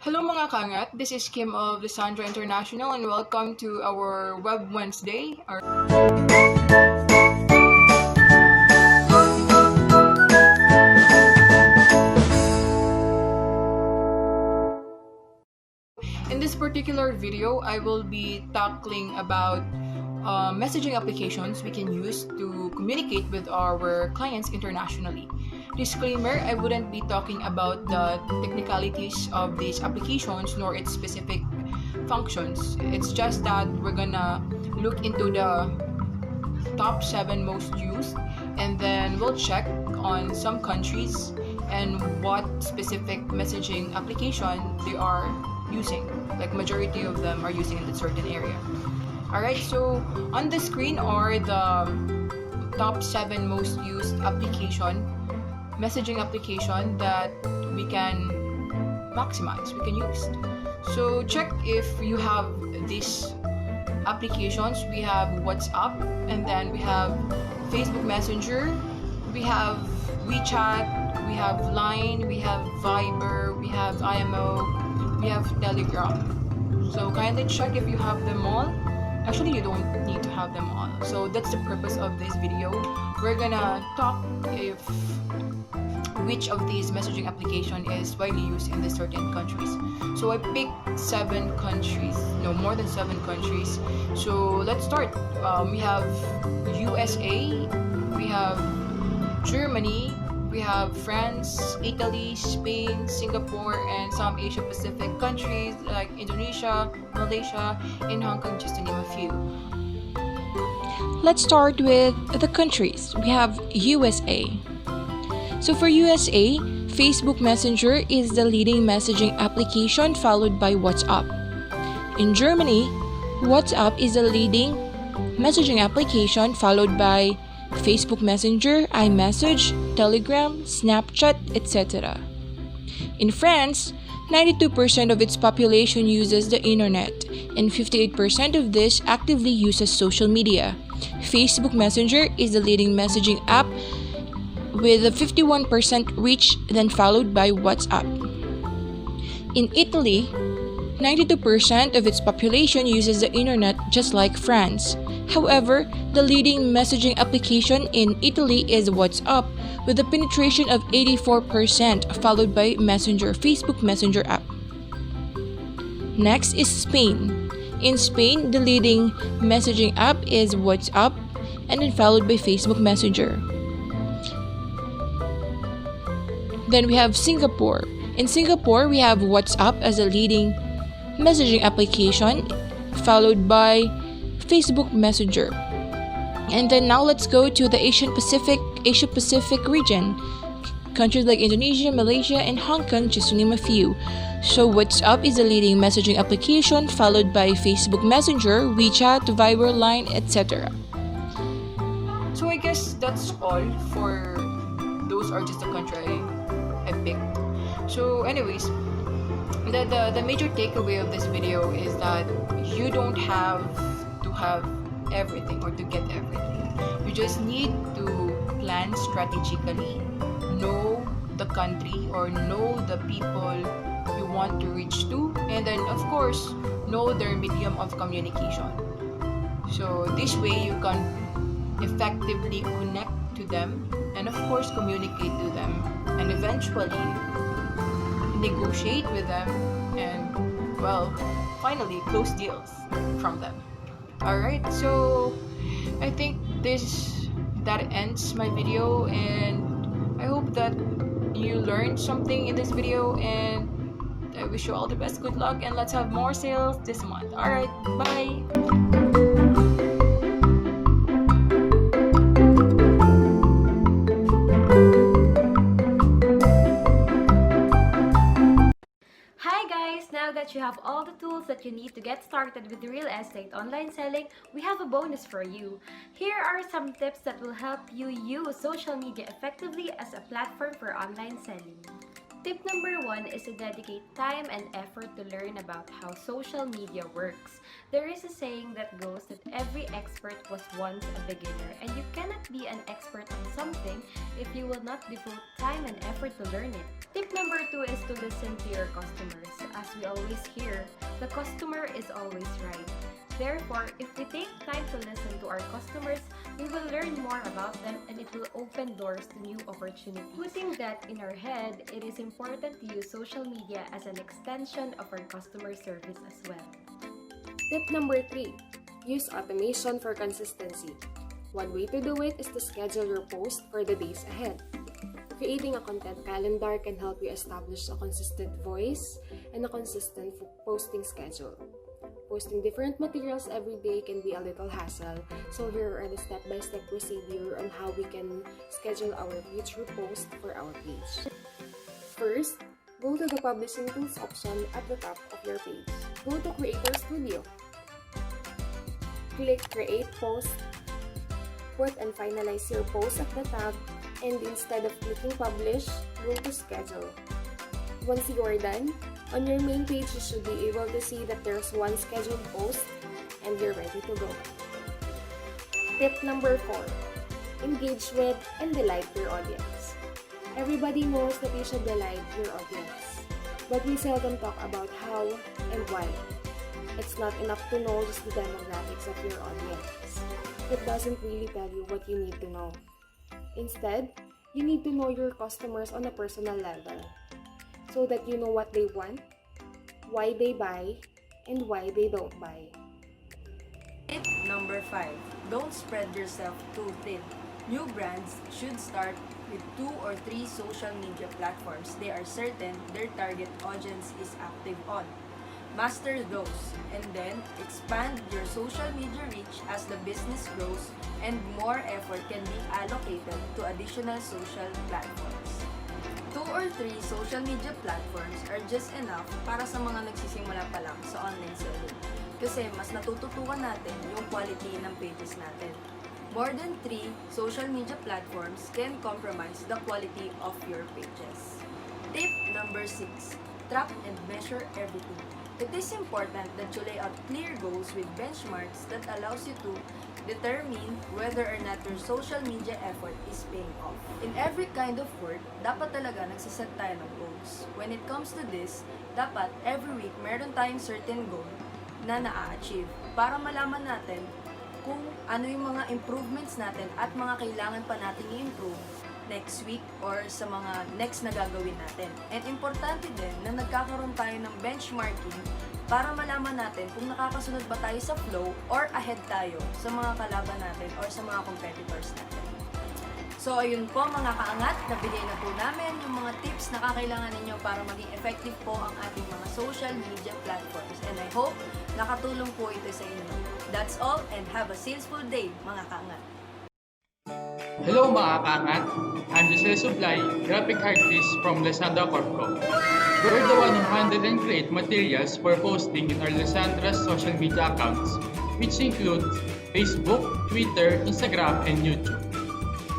Hello mga kangat, this is Kim of Lessandra International and welcome to our Web Wednesday. In this particular video, I will be tackling about messaging applications we can use to communicate with our clients internationally. Disclaimer, I wouldn't be talking about the technicalities of these applications nor its specific functions. It's just that we're gonna look into the top 7 most used, and then we'll check on some countries and what specific messaging application they are using. Like majority of them are using in a certain area. Alright, so on the screen are the top 7 most used messaging application that we can maximize, we can use. So check if you have these applications. We have WhatsApp, and then we have Facebook Messenger, we have WeChat, we have Line, we have Viber, we have IMO, we have Telegram. So kindly check if you have them all. Actually, you don't need to have them all. So that's the purpose of this video. We're gonna talk if which of these messaging application is widely used in the certain countries. So I picked more than 7 countries. So let's start. We have USA, we have Germany, we have France, Italy, Spain, Singapore, and some Asia Pacific countries like Indonesia, Malaysia, and Hong Kong, just to name a few. Let's start with the countries. We have USA. So for USA, Facebook Messenger is the leading messaging application, followed by WhatsApp. In Germany, WhatsApp is the leading messaging application, followed by Facebook Messenger, iMessage, Telegram, Snapchat, etc. In France, 92% of its population uses the internet, and 58% of this actively uses social media. Facebook Messenger is the leading messaging app with a 51% reach, then followed by WhatsApp. In Italy, 92% of its population uses the internet, just like France. However, the leading messaging application in Italy is WhatsApp, with a penetration of 84%, followed by Facebook Messenger app. Next is Spain. In Spain, the leading messaging app is WhatsApp, and then followed by Facebook Messenger. Then we have Singapore. In Singapore, we have WhatsApp as a leading messaging application, followed by Facebook Messenger. And then now let's go to the Asia Pacific region. Countries like Indonesia, Malaysia, and Hong Kong, just to name a few. So WhatsApp is a leading messaging application, followed by Facebook Messenger, WeChat, Viber, Line, etc. So I guess that's all for those are just the country I picked. So anyways, the major takeaway of this video is that you don't have to have everything or to get everything. You just need to plan strategically, know the country or know the people you want to reach to, and then of course know their medium of communication. So this way you can effectively connect to them and of course communicate to them, and eventually negotiate with them, and finally close deals from them. Alright, so I think that ends my video, and I hope that you learned something in this video, and I wish you all the best. Good luck, and let's have more sales this month. Alright, bye! Now that you have all the tools that you need to get started with real estate online selling, we have a bonus for you. Here are some tips that will help you use social media effectively as a platform for online selling. Tip number 1 is to dedicate time and effort to learn about how social media works. There is a saying that goes that every expert was once a beginner, and you cannot be an expert on something if you will not devote time and effort to learn it. Tip number 2 is to listen to your customers. As we always hear, the customer is always right. Therefore, if we take time to listen to our customers, we will learn more about them and it will open doors to new opportunities. Putting that in our head, it is important to use social media as an extension of our customer service as well. Tip number 3. Use automation for consistency. One way to do it is to schedule your post for the days ahead. Creating a content calendar can help you establish a consistent voice and a consistent posting schedule. Posting different materials every day can be a little hassle, so here are the step-by-step procedure on how we can schedule our future posts for our page. First, go to the Publishing Tools option at the top of your page. Go to Creator Studio. Click Create Post. Put and finalize your post at the tab, and instead of clicking Publish, go to Schedule. Once you are done, on your main page, you should be able to see that there's one scheduled post and you're ready to go. Tip number 4. Engage with and delight your audience. Everybody knows that you should delight your audience, but we seldom talk about how and why. It's not enough to know just the demographics of your audience. It doesn't really tell you what you need to know. Instead, you need to know your customers on a personal level, so that you know what they want, why they buy, and why they don't buy. Tip number 5. Don't spread yourself too thin. New brands should start with 2 or 3 social media platforms they are certain their target audience is active on. Master those, and then expand your social media reach as the business grows and more effort can be allocated to additional social platforms. 2 or 3 social media platforms are just enough para sa mga nagsisimula pa lang sa online selling. Kasi mas natututukan natin yung quality ng pages natin. More than 3 social media platforms can compromise the quality of your pages. Tip number 6. Track and measure everything. It is important that you lay out clear goals with benchmarks that allows you to determine whether or not your social media effort is paying off. In every kind of work, dapat talaga nagsiset tayo ng goals. When it comes to this, dapat every week meron tayong certain goal na na-achieve para malaman natin kung ano yung mga improvements natin at mga kailangan pa natin i-improve next week or sa mga next na gagawin natin. And importante din na nagkakaroon tayo ng benchmarking para malaman natin kung nakakasunod ba tayo sa flow or ahead tayo sa mga kalaban natin or sa mga competitors natin. So ayun po mga kaangat, nabigay na po namin yung mga tips na kakailangan ninyo para maging effective po ang ating mga social media platforms. And I hope nakatulong po ito sa inyo. That's all and have a salesful day mga kaangat. Hello mga kaangat! I'm Jose Sublay, graphic artist from Lessandra Corpco. We're the one who handle and create materials for posting in our Lessandra's social media accounts, which include Facebook, Twitter, Instagram, and YouTube.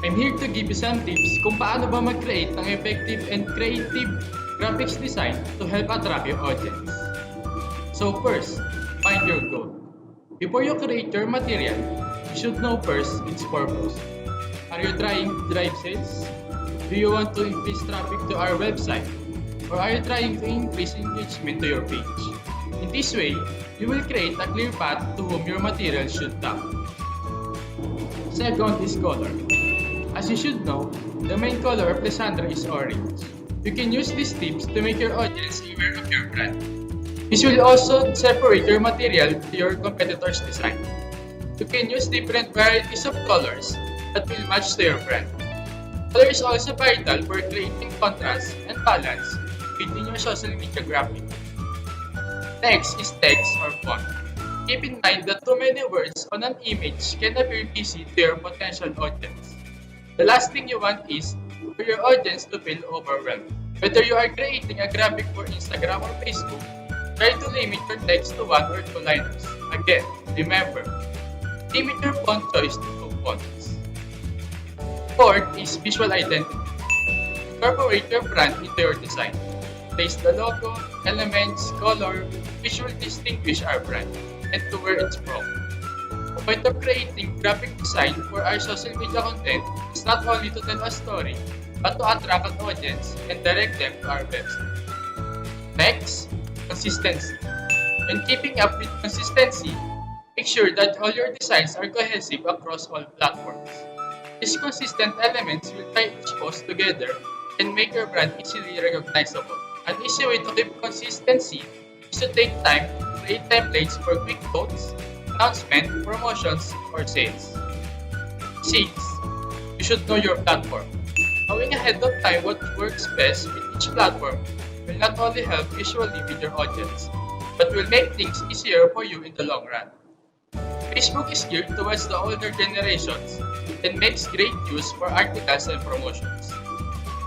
I'm here to give you some tips kung paano ba mag-create ng effective and creative graphics design to help attract your audience. So first, find your goal. Before you create your material, you should know first its purpose. Are you trying to drive sales? Do you want to increase traffic to our website? Or are you trying to increase engagement to your page? In this way, you will create a clear path to whom your material should tap. Second is color. As you should know, the main color of Lessandra is orange. You can use these tips to make your audience aware of your brand. This will also separate your material to your competitors' design. You can use different varieties of colors that will match to your brand. Color is also vital for creating contrast and balance within your social media graphic. Next is text or font. Keep in mind that too many words on an image can appear busy to your potential audience. The last thing you want is for your audience to feel overwhelmed. Whether you are creating a graphic for Instagram or Facebook, try to limit your text to 1 or 2 liners. Again, remember, limit your font choice to 2 fonts. Fourth is visual identity. Incorporate your brand into your design. Place the logo, elements, color, which will distinguish our brand, and to where it's from. The point of creating graphic design for our social media content is not only to tell a story, but to attract an audience and direct them to our website. Next, consistency. When keeping up with consistency, make sure that all your designs are cohesive across all platforms. These consistent elements will tie each post together and make your brand easily recognizable. An easy way to keep consistency is to take time to create templates for quick notes, announcement, promotions, or sales. 6. You should know your platform. Knowing ahead of time what works best with each platform will not only help visually with your audience, but will make things easier for you in the long run. Facebook is geared towards the older generations and makes great use for articles and promotions.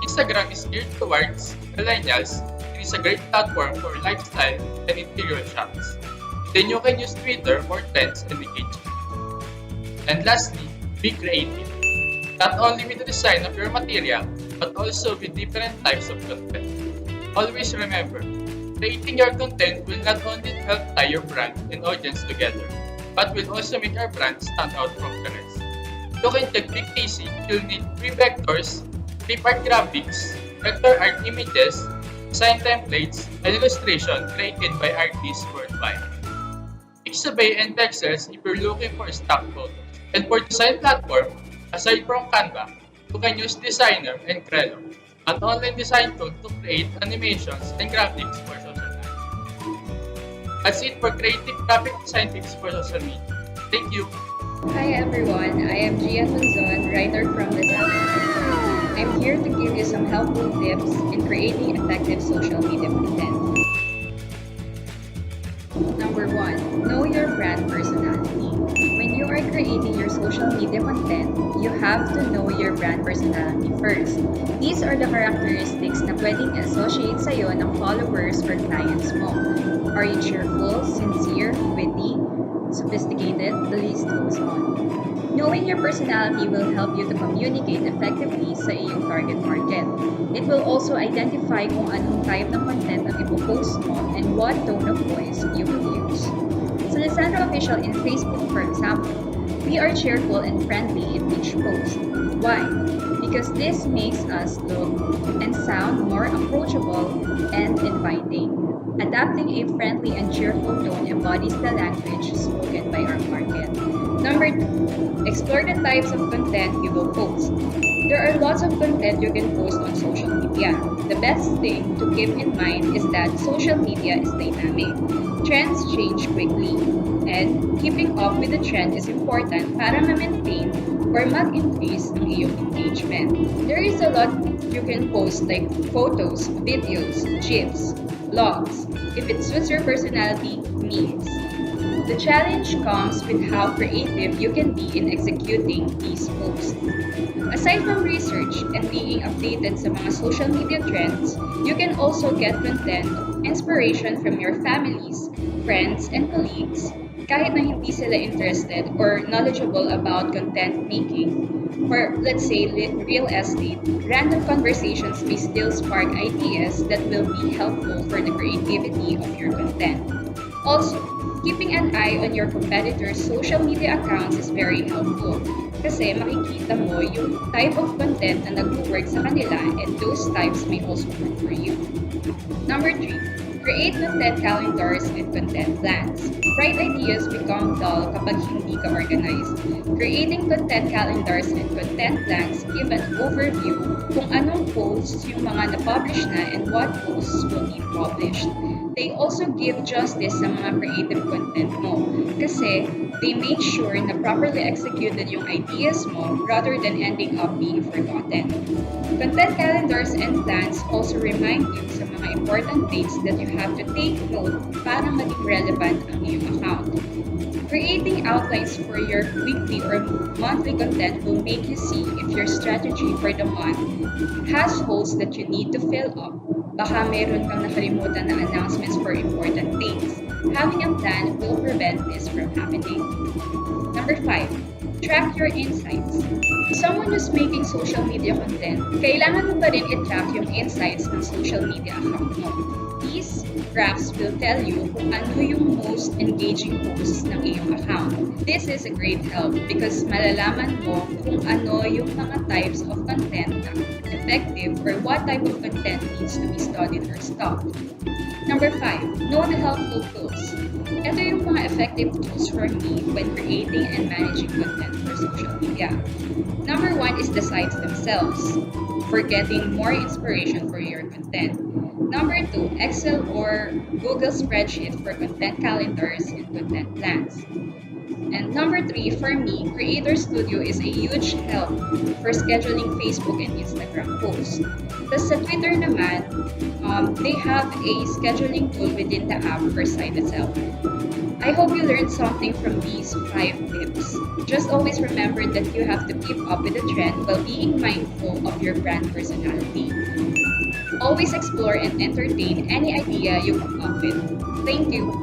Instagram is geared towards millennials and is a great platform for lifestyle and interior shots. Then you can use Twitter for trends and engagement. And lastly, be creative. Not only with the design of your material, but also with different types of content. Always remember, creating your content will not only help tie your brand and audience together, but will also make our brand stand out from the rest. You can check Big Easy, you'll need 3 vectors, clip art graphics, vector art images, design templates, and illustration created by artists worldwide. Pixabay and Pexels if you're looking for stock photos. And for design platform, aside from Canva, you can use Designer and Trello, an online design tool to create animations and graphics for social media. That's it for creative graphic design tips for social media. Thank you. Hi everyone, I am Gia Tunzon, writer from Lessandra. I'm here to give you some helpful tips in creating effective social media content. Number 1. Know your brand personality. When you are creating your social media content, you have to know your brand personality first. These are the characteristics na pwedeng associate sa'yo ng followers or clients mo. Are you cheerful, sincere, witty, sophisticated? The list goes on. Knowing your personality will help you to communicate effectively sa iyong target market. It will also identify kung anong type ng content ang ipopost mo and what tone of voice you will use. Sa Lessandra Official in Facebook, for example, we are cheerful and friendly in each post. Why? Because this makes us look and sound more approachable and inviting. Adapting a friendly and cheerful tone embodies the language spoken by our market. Number 2, explore the types of content you will post. There are lots of content you can post on social media. The best thing to keep in mind is that social media is dynamic. Trends change quickly, and keeping up with the trend is important para ma-maintain or mag-increase ang iyong engagement. There is a lot you can post like photos, videos, GIFs, blogs. If it suits your personality, memes. The challenge comes with how creative you can be in executing these posts. Aside from research and being updated sa mga social media trends, you can also get content, inspiration from your families, friends, and colleagues, kahit na hindi sila interested or knowledgeable about content making. For, let's say, real estate, random conversations may still spark ideas that will be helpful for the creativity of your content. Also, keeping an eye on your competitors' social media accounts is very helpful kasi makikita mo yung type of content na nag-work sa kanila and those types may also work for you. Number 3, create content calendars and content plans. Bright ideas become dull kapag hindi ka organized. Creating content calendars and content plans give an overview kung anong posts yung mga na-publish na and what posts will be published. They also give justice sa mga creative content mo kasi they make sure na properly executed yung ideas mo rather than ending up being forgotten. Content calendars and plans also remind you sa mga important things that you have to take note para maging relevant ang iyong account. Creating outlines for your weekly or monthly content will make you see if your strategy for the month has holes that you need to fill up. Baka meron kang nakalimutan na announcements for important things. Having a plan will prevent this from happening. Number 5, Track your insights. Someone who's making social media content, kailangan mo pa rin i-track yung insights ng social media account mo. These graphs will tell you kung ano yung most engaging posts ng iyong account. This is a great help because malalaman mo kung ano yung mga types of content na effective or what type of content needs to be studied or stopped. Number 5, know the helpful tools. Ito yung mga effective tools for me when creating and managing content for social media. Number 1 is the sites themselves, for getting more inspiration for your content. Number 2, Excel or Google spreadsheet for content calendars and content plans. And number 3, for me, Creator Studio is a huge help for scheduling Facebook and Instagram posts. Tapos sa Twitter naman, they have a scheduling tool within the app for site itself. I hope you learned something from these 5 tips. Just always remember that you have to keep up with the trend while being mindful of your brand personality. Always explore and entertain any idea you come up with. Thank you!